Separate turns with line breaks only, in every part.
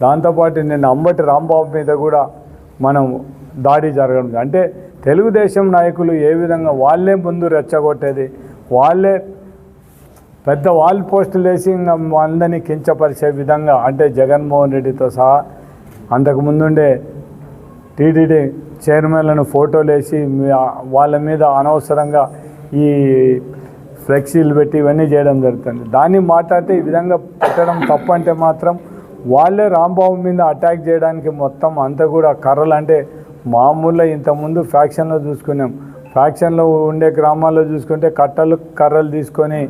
దాంతోపాటు నిన్న అంబటి రాంబాబు మీద కూడా మనం దాడి జరగడం, అంటే తెలుగుదేశం నాయకులు ఏ విధంగా వాళ్ళే ముందు రెచ్చగొట్టేది, వాళ్ళే పెద్ద వాల్ పోస్టులు వేసి అందరినీ కించపరిచే విధంగా, అంటే జగన్మోహన్ రెడ్డితో సహా అంతకుముందుండే టీటీడీ చైర్మన్లను ఫోటోలు వేసి వాళ్ళ మీద అనవసరంగా ఈ ఫ్లెక్సీలు పెట్టి ఇవన్నీ చేయడం జరుగుతుంది. దాన్ని మాట్లాడితే ఈ విధంగా పెట్టడం తప్పు అంటే మాత్రం వాళ్ళే రాంబాబు మీద అటాక్ చేయడానికి మొత్తం అంతా కూడా కర్రలు, అంటే మామూలుగా ఇంతకుముందు ఫ్యాక్షన్లో చూసుకున్నాం, ఫ్యాక్షన్లో ఉండే గ్రామాల్లో చూసుకుంటే కర్రలు తీసుకొని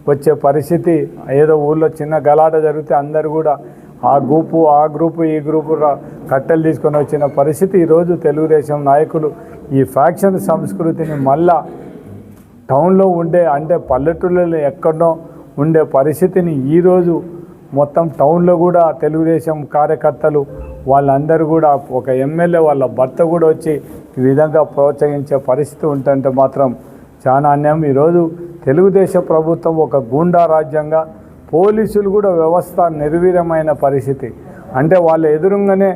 వచ్చే పరిస్థితి, ఏదో ఊళ్ళో చిన్న గలాట జరిగితే అందరు కూడా ఆ గ్రూపు ఈ గ్రూపు కట్టెలు తీసుకొని వచ్చిన పరిస్థితి. ఈరోజు తెలుగుదేశం నాయకులు ఈ ఫ్యాక్షన్ సంస్కృతిని మళ్ళా టౌన్లో ఉండే, అంటే పల్లెటూళ్ళలో ఎక్కడో ఉండే పరిస్థితిని ఈరోజు మొత్తం టౌన్లో కూడా తెలుగుదేశం కార్యకర్తలు వాళ్ళందరూ కూడా, ఒక ఎమ్మెల్యే వాళ్ళ భర్త కూడా వచ్చి ఈ విధంగా ప్రోత్సహించే పరిస్థితి ఉంటుంటే మాత్రం చాలా అన్యాయం. ఈరోజు తెలుగుదేశం ప్రభుత్వం ఒక గూండా రాజ్యంగా, పోలీసులు కూడా వ్యవస్థ నిర్వీర్యమైన పరిస్థితి, అంటే వాళ్ళ ఎదురుగానే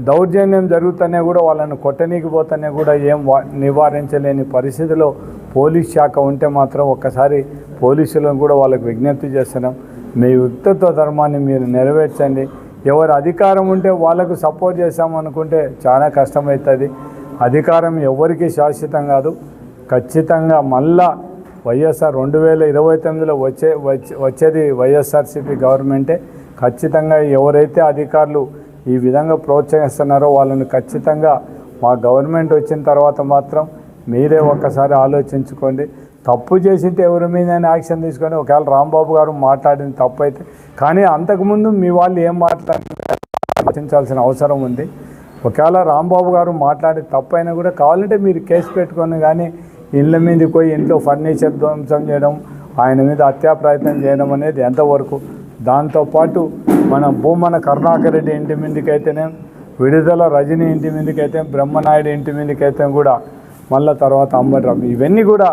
దౌర్జన్యం జరుగుతూనే కూడా వాళ్ళని కొట్టనీకి పోతేనే కూడా ఏం నివారించలేని పరిస్థితిలో పోలీస్ శాఖ ఉంటే మాత్రం ఒక్కసారి పోలీసులను కూడా వాళ్ళకు విజ్ఞప్తి చేస్తున్నాం, మీ వ్యక్తిత్వ ధర్మాన్ని మీరు నెరవేర్చండి. ఎవరు అధికారం ఉంటే వాళ్ళకు సపోర్ట్ చేశామనుకుంటే చాలా కష్టమవుతుంది. అధికారం ఎవరికి శాశ్వతం కాదు. ఖచ్చితంగా మళ్ళా వైఎస్ఆర్ 2029లో వచ్చేది వైఎస్ఆర్సీపీ గవర్నమెంటే. ఖచ్చితంగా ఎవరైతే అధికారులు ఈ విధంగా ప్రోత్సహిస్తున్నారో వాళ్ళని ఖచ్చితంగా మా గవర్నమెంట్ వచ్చిన తర్వాత మాత్రం మీరే ఒక్కసారి ఆలోచించుకోండి. తప్పు చేసింటే ఎవరి మీదైనా యాక్షన్ తీసుకొని, ఒకవేళ రాంబాబు గారు మాట్లాడిన తప్పు అయితే, కానీ అంతకుముందు మీ వాళ్ళు ఏం ఆలోచించాల్సిన అవసరం ఉంది. ఒకవేళ రాంబాబు గారు మాట్లాడే తప్పు అయినా కూడా కావాలంటే మీరు కేసు పెట్టుకొని, కానీ ఇళ్ళ మీదకి పోయి ఇంట్లో ఫర్నిచర్ ధ్వంసం చేయడం, ఆయన మీద హత్యా ప్రయత్నం చేయడం అనేది ఎంతవరకు. దాంతోపాటు మన భూమన కరుణాకర్ రెడ్డి ఇంటి మీదకైతేనే, విడుదల రజనీ ఇంటి మీదకైతే, బ్రహ్మనాయుడు ఇంటి మీదకైతే కూడా, మళ్ళీ తర్వాత అంబటి రాంబాబు, ఇవన్నీ కూడా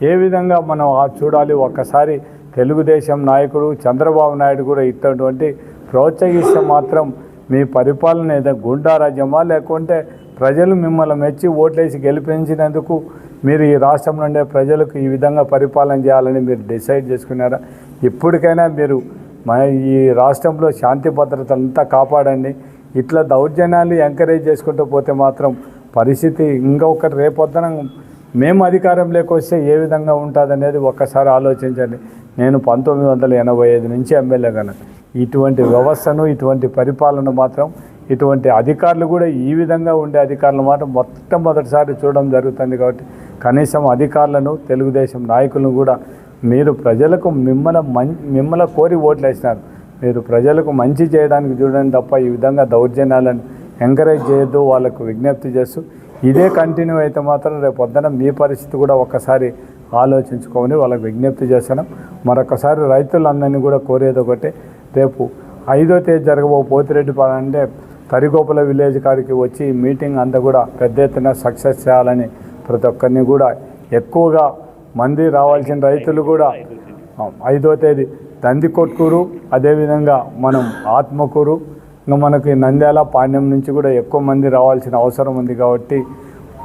ఏ విధంగా మనం చూడాలి. ఒక్కసారి తెలుగుదేశం నాయకుడు చంద్రబాబు నాయుడు కూడా ఇటువంటి ప్రోత్సహిస్తే మాత్రం మీ పరిపాలన ఏదో గుండా రాజ్యమా, లేకుంటే ప్రజలు మిమ్మల్ని మెచ్చి ఓట్లేసి గెలిపించినందుకు మీరు ఈ రాష్ట్రం నుండే ప్రజలకు ఈ విధంగా పరిపాలన చేయాలని మీరు డిసైడ్ చేసుకున్నారా? ఇప్పటికైనా మీరు ఈ రాష్ట్రంలో శాంతి భద్రతలంతా కాపాడండి. ఇట్లా దౌర్జన్యాలు ఎంకరేజ్ చేసుకుంటూ పోతే మాత్రం పరిస్థితి ఇంకొకటి రేపొద్దున మేము అధికారం లేకొస్తే ఏ విధంగా ఉంటుందనేది ఒక్కసారి ఆలోచించండి. నేను 1985 నుంచి ఎమ్మెల్యే కన్నా ఇటువంటి వ్యవస్థను, ఇటువంటి పరిపాలన మాత్రం, ఇటువంటి అధికారులు కూడా ఈ విధంగా ఉండే అధికారులు మాత్రం మొట్టమొదటిసారి చూడడం జరుగుతుంది. కాబట్టి కనీసం అధికారులను, తెలుగుదేశం నాయకులను కూడా మీరు ప్రజలకు మిమ్మల్ని కోరి ఓట్లు వేసినారు, మీరు ప్రజలకు మంచి చేయడానికి చూడండి తప్ప ఈ విధంగా దౌర్జన్యాలను ఎంకరేజ్ చేయొద్దు. వాళ్ళకు విజ్ఞప్తి చేస్తూ ఇదే కంటిన్యూ అయితే మాత్రం రేపు పొద్దున మీ పరిస్థితి కూడా ఒక్కసారి ఆలోచించుకోమని వాళ్ళకి విజ్ఞప్తి చేస్తున్నాం. మరొకసారి రైతులందరినీ కూడా కోరేది ఒకటే, రేపు 5వ తేదీ జరగబో పోతిరెడ్డిపాలెం అంటే తరిగోపల విలేజ్ కాడికి వచ్చి మీటింగ్ అంతా కూడా పెద్ద ఎత్తున సక్సెస్ చేయాలని ప్రతి ఒక్కరిని కూడా ఎక్కువగా మంది రావాల్సిన రైతులు కూడా 5వ తేదీ నందికొట్కూరు, అదేవిధంగా మనం ఆత్మకూరు, ఇంకా మనకి నంద్యాల, పాణ్యం నుంచి కూడా ఎక్కువ మంది రావాల్సిన అవసరం ఉంది. కాబట్టి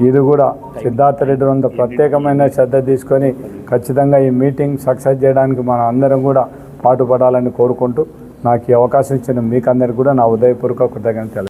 ఇది కూడా సిద్ధార్థ రెడ్డి అంత ప్రత్యేకమైన శ్రద్ధ తీసుకొని ఖచ్చితంగా ఈ మీటింగ్ సక్సెస్ చేయడానికి మన అందరం కూడా పాటుపడాలని కోరుకుంటూ నాకు ఈ అవకాశం ఇచ్చిన మీకందరికీ కూడా నా ఉదయపూర్వక కృతజ్ఞతలు.